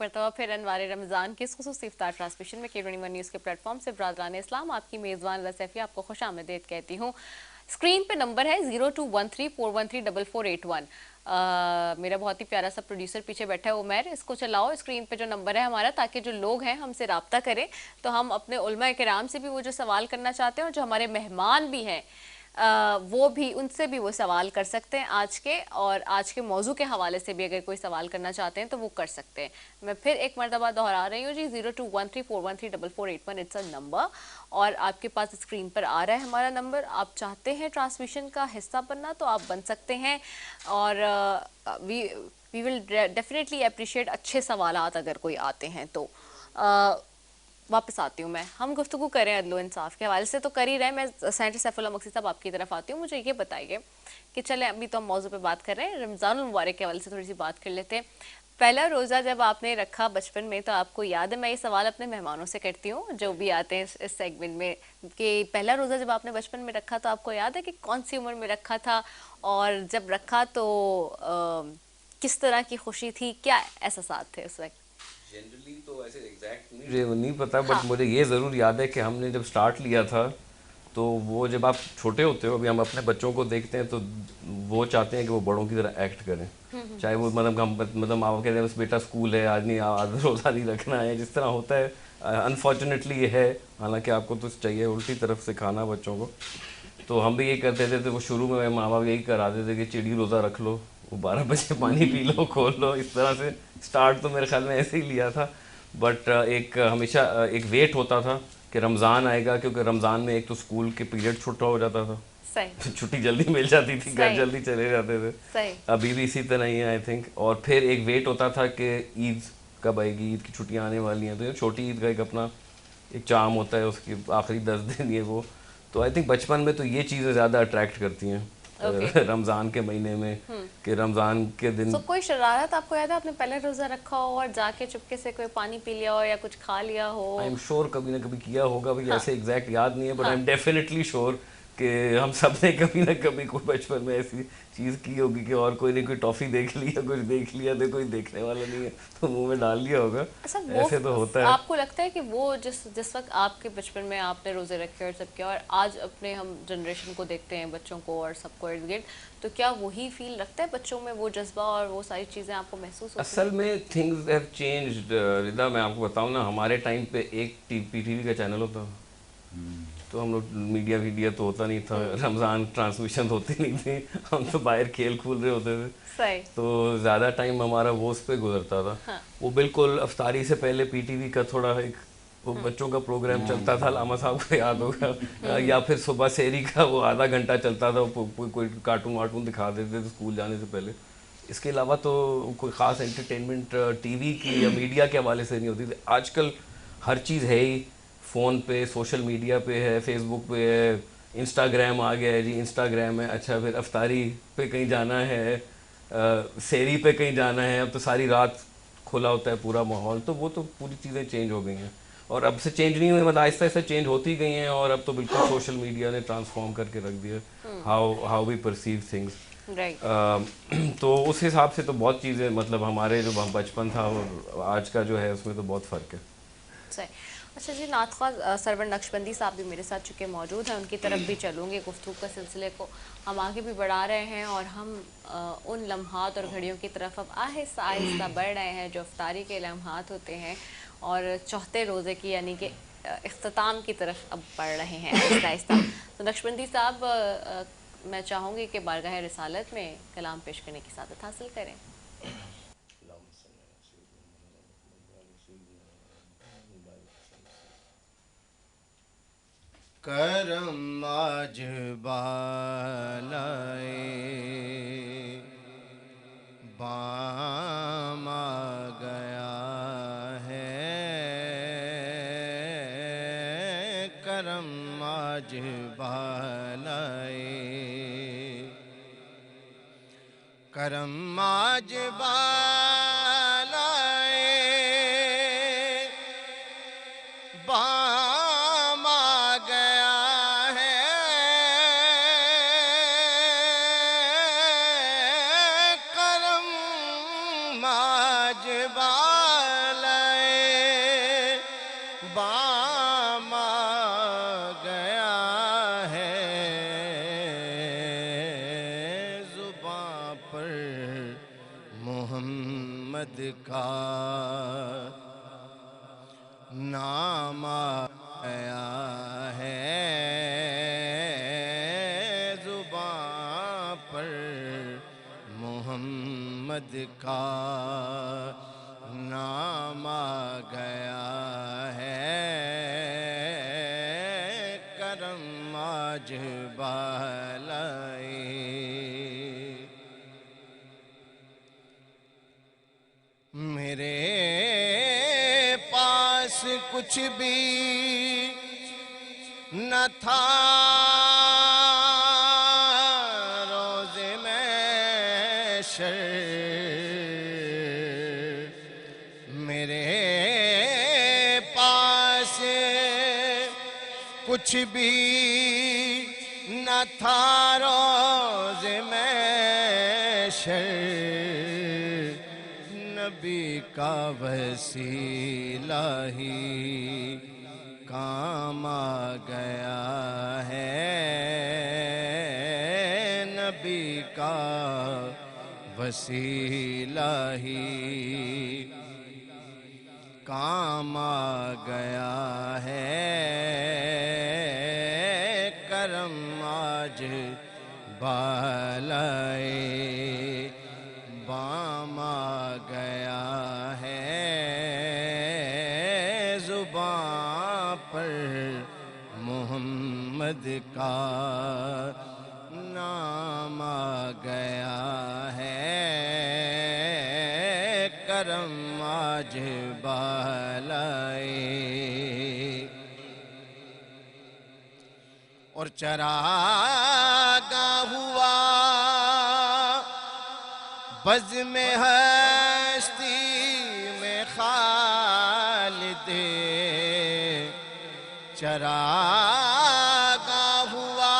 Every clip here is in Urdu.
مرتبہ پھر انوار رمضان کی اس خصوصی افطار ٹرانسمیشن میں K21 نیوز کے پلیٹ فارم سے برادران اسلام آپ کی میزبان رضیفی آپ کو خوش آمدید کہتی ہوں. اسکرین پہ نمبر ہے 0213413441. میرا بہت ہی پیارا سا پروڈیوسر پیچھے بیٹھا ہے عمیر, اس کو چلاؤ اسکرین پہ جو نمبر ہے ہمارا, تاکہ جو لوگ ہیں ہم سے رابطہ کریں تو ہم اپنے علماء کرام سے بھی وہ جو سوال کرنا چاہتے ہیں اور جو ہمارے مہمان بھی ہیں وہ بھی ان سے بھی وہ سوال کر سکتے ہیں آج کے, اور آج کے موضوع کے حوالے سے بھی اگر کوئی سوال کرنا چاہتے ہیں تو وہ کر سکتے ہیں. میں پھر ایک مرتبہ دہرا رہی ہوں جی, 0213413441 اٹس اے نمبر, اور آپ کے پاس اسکرین پر آ رہا ہے ہمارا نمبر. آپ چاہتے ہیں ٹرانسمیشن کا حصہ بننا تو آپ بن سکتے ہیں, اور وی ول ڈیفینیٹلی اپریشیٹ اچھے سوالات اگر کوئی آتے ہیں تو. واپس آتی ہوں میں, ہم گفتگو کریں عدل و انصاف کے حوالے سے تو کر ہی رہے ہیں. میں سینٹر سیف اللہ مقصد صاحب آپ کی طرف آتی ہوں. مجھے یہ بتائیے کہ چلیں ابھی تو ہم موضوع پہ بات کر رہے ہیں, رمضان المبارک کے حوالے سے تھوڑی سی بات کر لیتے ہیں. پہلا روزہ جب آپ نے رکھا بچپن میں تو آپ کو یاد ہے, میں یہ سوال اپنے مہمانوں سے کرتی ہوں جو بھی آتے ہیں اس سیگمنٹ میں, کہ پہلا روزہ جب آپ نے بچپن میں رکھا تو آپ کو یاد ہے کہ کون سی عمر میں رکھا تھا, اور جب رکھا تو کس طرح کی خوشی تھی, کیا احساسات تھے اس وقت؟ جنرلی تو ایسے ایگزیکٹ مجھے نہیں پتا, بٹ مجھے یہ ضرور یاد ہے کہ ہم نے جب سٹارٹ لیا تھا تو وہ جب آپ چھوٹے ہوتے ہو, ابھی ہم اپنے بچوں کو دیکھتے ہیں تو وہ چاہتے ہیں کہ وہ بڑوں کی طرح ایکٹ کریں, چاہے وہ مطلب آپ کہتے ہیں بس بیٹا اسکول ہے آج نہیں, آج روزہ نہیں رکھنا ہے, جس طرح ہوتا ہے. انفارچونیٹلی یہ ہے, حالانکہ آپ کو تو چاہیے الٹی طرف سکھانا بچوں کو. تو ہم بھی یہی کرتے تھے, تو وہ شروع میں ماں باپ یہی کراتے تھے کہ چڑی روزہ رکھ لو, وہ 12 بجے پانی پی لو, کھول لو, اس طرح سے. اسٹارٹ تو میرے خیال میں ایسے ہی لیا تھا, بٹ ایک ہمیشہ ایک ویٹ ہوتا تھا کہ رمضان آئے گا, کیونکہ رمضان میں ایک تو اسکول کے پیریڈ چھوٹا ہو جاتا تھا, صحیح چھٹی جلدی مل جاتی تھی, گھر صحیح جلدی چلے جاتے تھے. صحیح ابھی بھی اسی طرح ہی ہے آئی تھنک. اور پھر ایک ویٹ ہوتا تھا کہ عید کب آئے گی, عید کی چھٹیاں آنے والی ہیں, تو یہ چھوٹی عید کا ایک اپنا ایک چام ہوتا ہے, اس کی آخری 10 دن یہ وہ. تو آئی تھنک بچپن میں تو یہ چیزیں زیادہ اٹریکٹ کرتی اوکے. ہیں رمضان کے مہینے میں, کہ رمضان کے دن. سو کوئی شرارت آپ کو یاد ہے آپ نے پہلے روزہ رکھا ہو اور جا کے چپکے سے کوئی پانی پی لیا ہو یا کچھ کھا لیا ہو؟ آئی ایم شیور کبھی نہ کبھی کیا ہوگا, بھائی ہاں ایسے ایگزیکٹ یاد نہیں ہے, بٹ ہاں آئی ایم ڈیفینیٹلی شیور کہ ہم سب نے کبھی نہ کبھی کوئی بچپن میں ایسی چیز کی ہوگی کہ اور کوئی نے کوئی ٹافی دیکھ لی یا کچھ دیکھ لیا, تو کوئی دیکھنے والا نہیں ہے تو منہ میں ڈال لیا ہوگا. اچھا, وہ ایسے تو ہوتا ہے. آپ کو لگتا ہے کہ وہ جس وقت آپ کے بچپن میں آپ نے روزے رکھے اور سب کیا, اور آج اپنے ہم جنریشن کو دیکھتے ہیں بچوں کو اور سب کو ارد گرد, تو کیا وہی فیل رکھتا ہے بچوں میں, وہ جذبہ اور وہ ساری چیزیں آپ کو محسوس ہوتی اصل ہیں؟ میں تھنگز ہیو چینجڈ ردا. میں آپ کو بتاؤں نا, ہمارے ٹائم پہ ایک پی ٹی وی کا چینل ہوتا تھا, تو ہم لوگ میڈیا تو ہوتا نہیں تھا, رمضان ٹرانسمیشن ہوتی نہیں تھی, ہم تو باہر کھیل کھول رہے ہوتے تھے, صحیح. تو زیادہ ٹائم ہمارا وہ اس پہ گزرتا تھا. ہاں وہ بالکل افطاری سے پہلے پی ٹی وی کا تھوڑا ایک وہ بچوں کا پروگرام چلتا تھا, علامہ صاحب کو یاد ہوگا, یا پھر صبح سحری کا وہ آدھا گھنٹہ چلتا تھا, کوئی کارٹون وارٹون دکھا دیتے تھے اسکول جانے سے پہلے. اس کے علاوہ تو کوئی خاص انٹرٹینمنٹ ٹی وی کی یا میڈیا کے حوالے سے نہیں ہوتی تھی. آج کل ہر چیز ہے ہی فون پہ, سوشل میڈیا پہ ہے, فیس بک پہ ہے, انسٹاگرام آ گیا ہے جی, انسٹاگرام ہے. اچھا پھر افطاری پہ کہیں جانا ہے, سحری پہ کہیں جانا ہے, اب تو ساری رات کھلا ہوتا ہے پورا ماحول, تو وہ تو پوری چیزیں چینج ہو گئی ہیں. اور اب سے چینج نہیں ہوئی, مطلب آہستہ آہستہ چینج ہوتی گئی ہیں, اور اب تو بالکل سوشل میڈیا نے ٹرانسفارم کر کے رکھ دیا how we perceive things. Right. تو اس حساب سے تو بہت چیزیں, مطلب ہمارے جو بچپن تھا اور آج کا جو ہے اس میں تو بہت فرق ہے. صحیح. اچھا جی, نعت خواہ سرور نقشبندی صاحب بھی میرے ساتھ چکے موجود ہیں, ان کی طرف بھی چلوں گی. گفتگو کا سلسلے کو ہم آگے بھی بڑھا رہے ہیں, اور ہم ان لمحات اور گھڑیوں کی طرف اب آہستہ آہستہ بڑھ رہے ہیں جو افطاری کے لمحات ہوتے ہیں, اور چوتھے روزے کی یعنی کہ اختتام کی طرف اب بڑھ رہے ہیں آہستہ آہستہ. تو نقشبندی صاحب, میں چاہوں گی کہ بارگاہ رسالت میں کلام پیش کرنے کی سعادت حاصل کریں. کرم آج بالائے بام آ گیا ہے, کرم آج بالائے, کرم آج بالائے بام آ گیا ہے, کرم آج بالائے محمد کا نام آیا ہے زباں پر، محمد کا نام آ گیا ہے، کرم آج بالائے۔ میرے پاس کچھ بھی نہ تھا روز محشر، میرے پاس کچھ بھی نہ تھا روز محشر، نبی کا وسیلہ ہی کام آ گیا ہے، نبی کا وسیلہ ہی کام آ گیا ہے، کرم آج بالائے بام آ گیا ہے، زباں پر محمد کا نام آ گیا ہے، کرم آج بالائے۔ اور چراغاں ہوا بزم ہستی میں خالد، چراغاں ہوا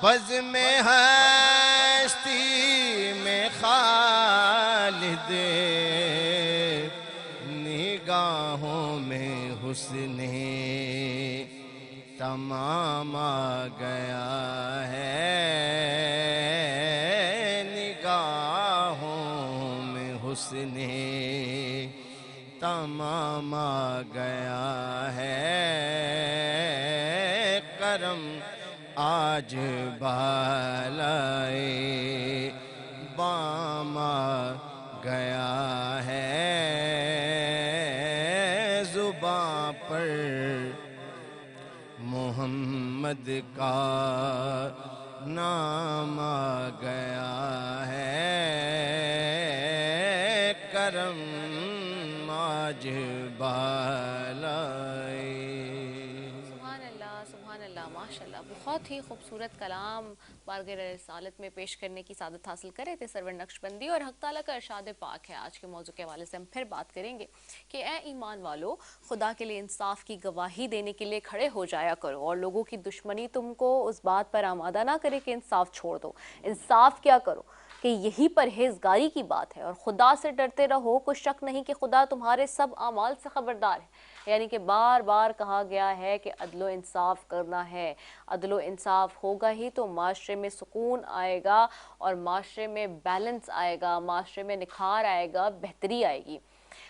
بزم ہستی میں خالد، نگاہوں میں حسن تمام آ گیا ہے، نگاہوں میں حسن تمام آ گیا ہے، کرم آج بالائے بام آ گیا ہے، زباں پر محمد کا نام آ گیا ہے، کرم آج بالائے۔ سبحان اللہ ماشاءاللہ، بہت ہی خوبصورت کلام بارگاہ رسالت میں پیش کرنے کی سعادت حاصل کرے تھے سرور نقشبندی، اور حق تعالیٰ کا ارشاد پاک ہے۔ آج کے موضوع کے حوالے سے ہم پھر بات کریں گے کہ اے ایمان والو، خدا کے لیے انصاف کی گواہی دینے کے لیے کھڑے ہو جایا کرو، اور لوگوں کی دشمنی تم کو اس بات پر آمادہ نہ کرے کہ انصاف چھوڑ دو۔ انصاف کیا کرو کہ یہی پرہیزگاری کی بات ہے، اور خدا سے ڈرتے رہو، کوئی شک نہیں کہ خدا تمہارے سب اعمال سے خبردار ہے۔ یعنی کہ بار بار کہا گیا ہے کہ عدل و انصاف کرنا ہے، عدل و انصاف ہوگا ہی تو معاشرے میں سکون آئے گا، اور معاشرے میں بیلنس آئے گا، معاشرے میں نکھار آئے گا، بہتری آئے گی۔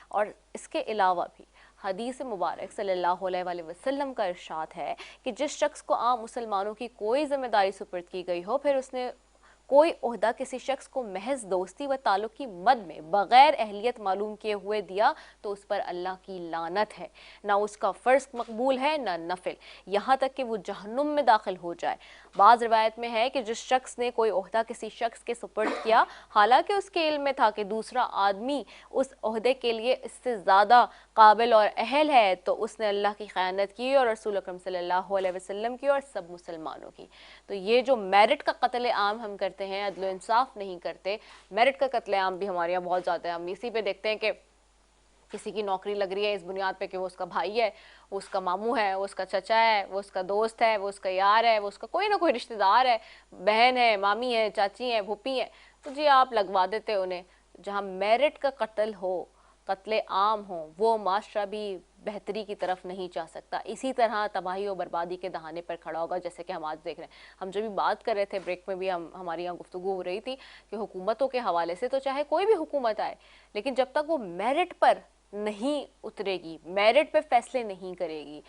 اور اس کے علاوہ بھی حدیث مبارک صلی اللہ علیہ وآلہ وسلم کا ارشاد ہے کہ جس شخص کو عام مسلمانوں کی کوئی ذمہ داری سپرد کی گئی ہو، پھر اس نے کوئی عہدہ کسی شخص کو محض دوستی و تعلق کی مد میں بغیر اہلیت معلوم کیے ہوئے دیا، تو اس پر اللہ کی لعنت ہے، نہ اس کا فرض مقبول ہے نہ نفل، یہاں تک کہ وہ جہنم میں داخل ہو جائے۔ بعض روایت میں ہے کہ جس شخص نے کوئی عہدہ کسی شخص کے سپرد کیا، حالانکہ اس کے علم میں تھا کہ دوسرا آدمی اس عہدے کے لیے اس سے زیادہ قابل اور اہل ہے، تو اس نے اللہ کی خیانت کی اور رسول اکرم صلی اللہ علیہ وسلم کی اور سب مسلمانوں کی۔ تو یہ جو میرٹ کا قتل عام ہم کرتے ہیں، عدل و انصاف نہیں کرتے، میرٹ کا قتل عام بھی ہمارے یہاں بہت زیادہ ہے۔ ہم اسی پہ دیکھتے ہیں کہ کسی کی نوکری لگ رہی ہے اس بنیاد پہ کہ وہ اس کا بھائی ہے، وہ اس کا ماموں ہے، وہ اس کا چچا ہے، وہ اس کا دوست ہے، وہ اس کا یار ہے، وہ اس کا کوئی نہ کوئی رشتہ دار ہے، بہن ہے، مامی ہے، چاچی ہے، پھوپھی ہے، تو جی آپ لگوا دیتے انہیں۔ جہاں میرٹ کا قتل ہو، قتل عام ہو، وہ معاشرہ بھی بہتری کی طرف نہیں جا سکتا، اسی طرح تباہی و بربادی کے دہانے پر کھڑا ہوگا، جیسے کہ ہم آج دیکھ رہے ہیں۔ ہم جب بھی بات کر رہے تھے بریک میں بھی ہماری یہاں گفتگو ہو رہی تھی کہ حکومتوں کے حوالے سے تو چاہے کوئی بھی حکومت آئے، لیکن جب تک وہ میرٹ پر نہیں اترے گی، میرٹ پہ فیصلے نہیں کرے گی،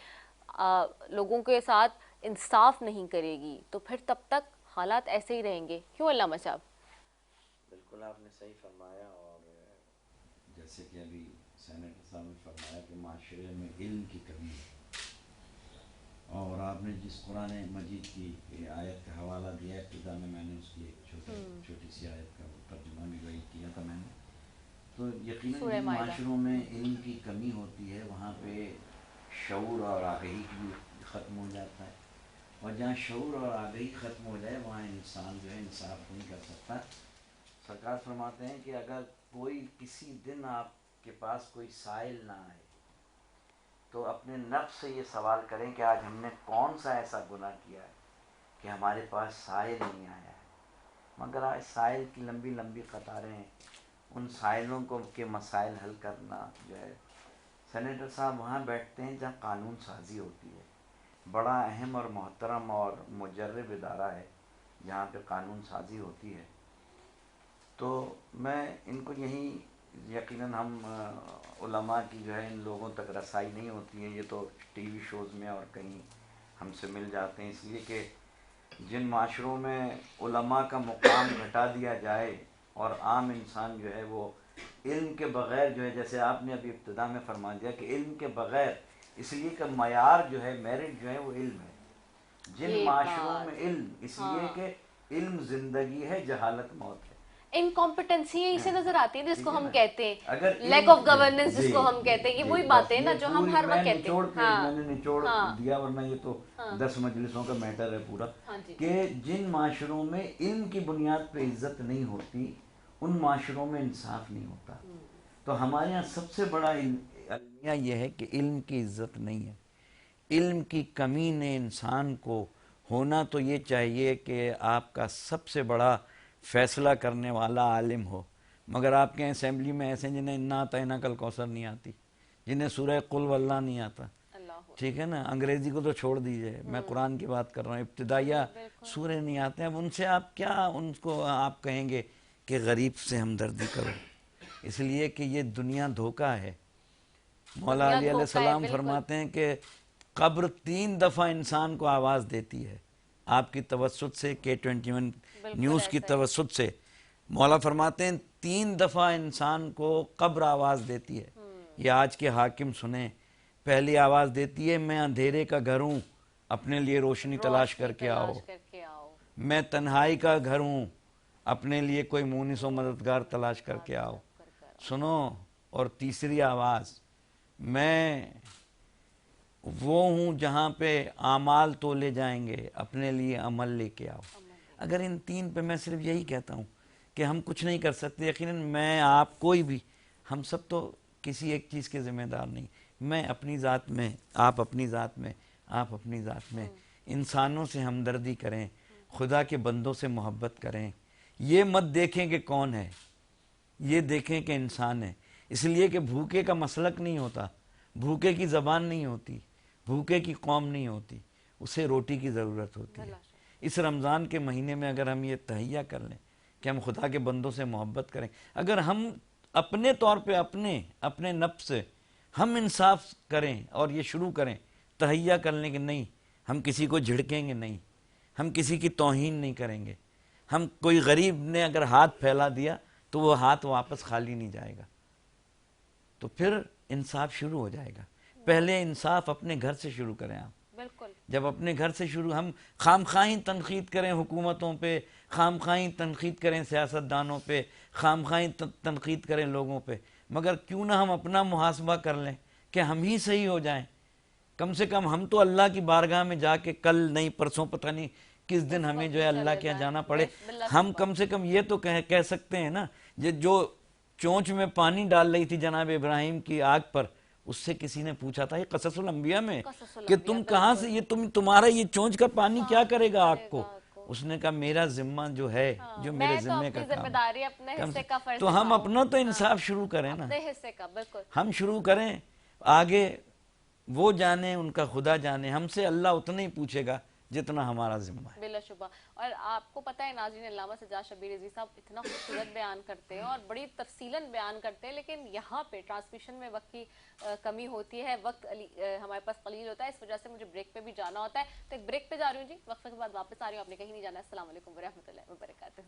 لوگوں کے ساتھ انصاف نہیں کرے گی، تو پھر تب تک حالات ایسے ہی رہیں گے۔ کیوں علامہ صاحب؟ بالکل آپ نے صحیح فرمایا، اور جیسے کہ ابھی سینیٹر صاحب نے فرمایا کہ معاشرے میں علم کی کمی ہے، اور آپ نے جس قرآن مجید کی آیت کا حوالہ دیا ابتدا میں نے اس کی ایک چھوٹی سی آیت کا ترجمہ بھی وہی کیا تھا میں نے، تو یقیناً جن معاشروں میں علم کی کمی ہوتی ہے وہاں پہ شعور اور آگہی بھی ختم ہو جاتا ہے، اور جہاں شعور اور آگہی ختم ہو جائے وہاں انسان جو ہے انصاف نہیں کر سکتا۔ سرکار فرماتے ہیں کہ اگر کوئی کسی دن آپ کے پاس کوئی سائل نہ آئے تو اپنے نفس سے یہ سوال کریں کہ آج ہم نے کون سا ایسا گناہ کیا ہے کہ ہمارے پاس سائل نہیں آیا ہے۔ مگر آج سائل کی لمبی لمبی قطاریں ہیں، ان سائلوں کو کے مسائل حل کرنا جو ہے، سینیٹر صاحب وہاں بیٹھتے ہیں جہاں قانون سازی ہوتی ہے، بڑا اہم اور محترم اور مجرب ادارہ ہے جہاں پہ قانون سازی ہوتی ہے۔ تو میں ان کو یہی، یقیناً ہم علماء کی جو ہے ان لوگوں تک رسائی نہیں ہوتی ہے، یہ تو ٹی وی شوز میں اور کہیں ہم سے مل جاتے ہیں، اس لیے کہ جن معاشروں میں علماء کا مقام گھٹا دیا جائے اور عام انسان جو ہے وہ علم کے بغیر جو ہے، جیسے آپ نے ابھی ابتدا میں فرما دیا کہ علم کے بغیر، اس لیے کہ معیار جو ہے، میرٹ جو ہے وہ علم ہے جن معاشروں میں علم، اس لیے کہ علم زندگی ہے، جہالت موت ہے۔ انکمپٹنسی اسے نظر آتی ہے جس کو ہم نا؟ کہتے ہیں اگر لیک آف گورننس جس کو ہم کہتے ہیں، یہ وہی باتیں ہیں نا جو ہم ہر وقت کہتے ہیں۔ میں نے نچوڑ دیا، ورنہ یہ تو 10 مجلسوں کا میٹر ہے پورا، کہ جن معاشروں میں علم کی بنیاد پہ عزت نہیں ہوتی ان معاشروں میں انصاف نہیں ہوتا۔ تو ہمارے یہاں سب سے بڑا المیہ یہ ہے کہ علم کی عزت نہیں ہے، علم کی کمی نے انسان کو ہونا تو یہ چاہیے کہ آپ کا سب سے بڑا فیصلہ کرنے والا عالم ہو، مگر آپ کے اسمبلی میں ایسے جنہیں انا اطعنا کل کوثر نہیں آتی، جنہیں سورہ قل واللہ نہیں آتا، ٹھیک ہے نا، انگریزی کو تو چھوڑ دیجئے، میں قرآن کی بات کر رہا ہوں، ابتدائیہ سورہ نہیں آتے ہیں، اب ان سے آپ کیا ان کو آپ کہیں گے کہ غریب سے ہمدردی کرو؟ اس لیے کہ یہ دنیا دھوکہ ہے۔ مولا علی علیہ السلام فرماتے ہیں کہ قبر 3 دفعہ انسان کو آواز دیتی ہے، آپ کی توسط سے، K21 نیوز کی توسط سے مولا فرماتے ہیں 3 دفعہ انسان کو قبر آواز دیتی ہے۔ یہ آج کے حاکم سنیں، پہلی آواز دیتی ہے میں اندھیرے کا گھر ہوں، اپنے لیے روشنی تلاش کر کے آؤ، میں تنہائی کا گھر ہوں، اپنے لیے کوئی مونس و مددگار تلاش کر کے آؤ، سنو۔ اور تیسری آواز میں وہ ہوں جہاں پہ اعمال تولے جائیں گے، اپنے لیے عمل لے کے آؤ۔ اگر ان 3 پہ میں صرف یہی کہتا ہوں کہ ہم کچھ نہیں کر سکتے، یقیناً میں آپ کوئی بھی، ہم سب تو کسی ایک چیز کے ذمہ دار نہیں، میں اپنی ذات میں، آپ اپنی ذات میں، آپ اپنی ذات میں، انسانوں سے ہمدردی کریں، خدا کے بندوں سے محبت کریں، یہ مت دیکھیں کہ کون ہے، یہ دیکھیں کہ انسان ہے۔ اس لیے کہ بھوکے کا مسلک نہیں ہوتا، بھوکے کی زبان نہیں ہوتی، بھوکے کی قوم نہیں ہوتی، اسے روٹی کی ضرورت ہوتی ہے۔ اس رمضان کے مہینے میں اگر ہم یہ تہیہ کر لیں کہ ہم خدا کے بندوں سے محبت کریں، اگر ہم اپنے طور پہ اپنے نفس سے ہم انصاف کریں اور یہ شروع کریں تہیہ کرنے کے، نہیں ہم کسی کو جھڑکیں گے، نہیں ہم کسی کی توہین نہیں کریں گے، ہم کوئی غریب نے اگر ہاتھ پھیلا دیا تو وہ ہاتھ واپس خالی نہیں جائے گا، تو پھر انصاف شروع ہو جائے گا۔ پہلے انصاف اپنے گھر سے شروع کریں آپ، جب اپنے گھر سے شروع، ہم خام خواہی تنقید کریں حکومتوں پہ، خام خواہی تنقید کریں سیاستدانوں پہ، خام خواہی تنقید کریں لوگوں پہ، مگر کیوں نہ ہم اپنا محاسبہ کر لیں کہ ہم ہی صحیح ہو جائیں، کم سے کم ہم تو اللہ کی بارگاہ میں جا کے کل نہیں پرسوں پتہ نہیں کس دن ہمیں جو ہے اللہ کے یہاں جانا پڑے، ہم کم سے کم یہ تو کہہ سکتے ہیں نا، جو چونچ میں پانی ڈال رہی تھی جناب ابراہیم کی آگ پر، اس سے کسی نے پوچھا تھا، یہ قصص الانبیاء میں، کہ تم کہاں سے، یہ تمہارا یہ چونچ کا پانی کیا کرے گا آگ کو؟ اس نے کہا میرا ذمہ جو ہے، جو میرے ذمہ کا کام ہے، تو ہم اپنا تو انصاف شروع کریں نا، ہم شروع کریں، آگے وہ جانے، ان کا خدا جانے، ہم سے اللہ اتنا ہی پوچھے گا جتنا ہمارا ذمہ ہے. بلا شبہ. اور آپ کو پتہ ہے ناظرین، علامہ سجاد شبیر رضوی صاحب اتنا خوبصورت بیان کرتے ہیں اور بڑی تفصیلاً بیان کرتے ہیں، لیکن یہاں پہ ٹرانسمیشن میں وقت کی کمی ہوتی ہے، وقت ہمارے پاس قلیل ہوتا ہے، اس وجہ سے مجھے بریک پہ بھی جانا ہوتا ہے. تو ایک بریک پہ جا رہی ہوں جی، وقفے کے بعد واپس آ رہی ہوں، آپ نے کہیں نہیں جانا ہے. السلام علیکم ورحمۃ اللہ وبرکاتہ.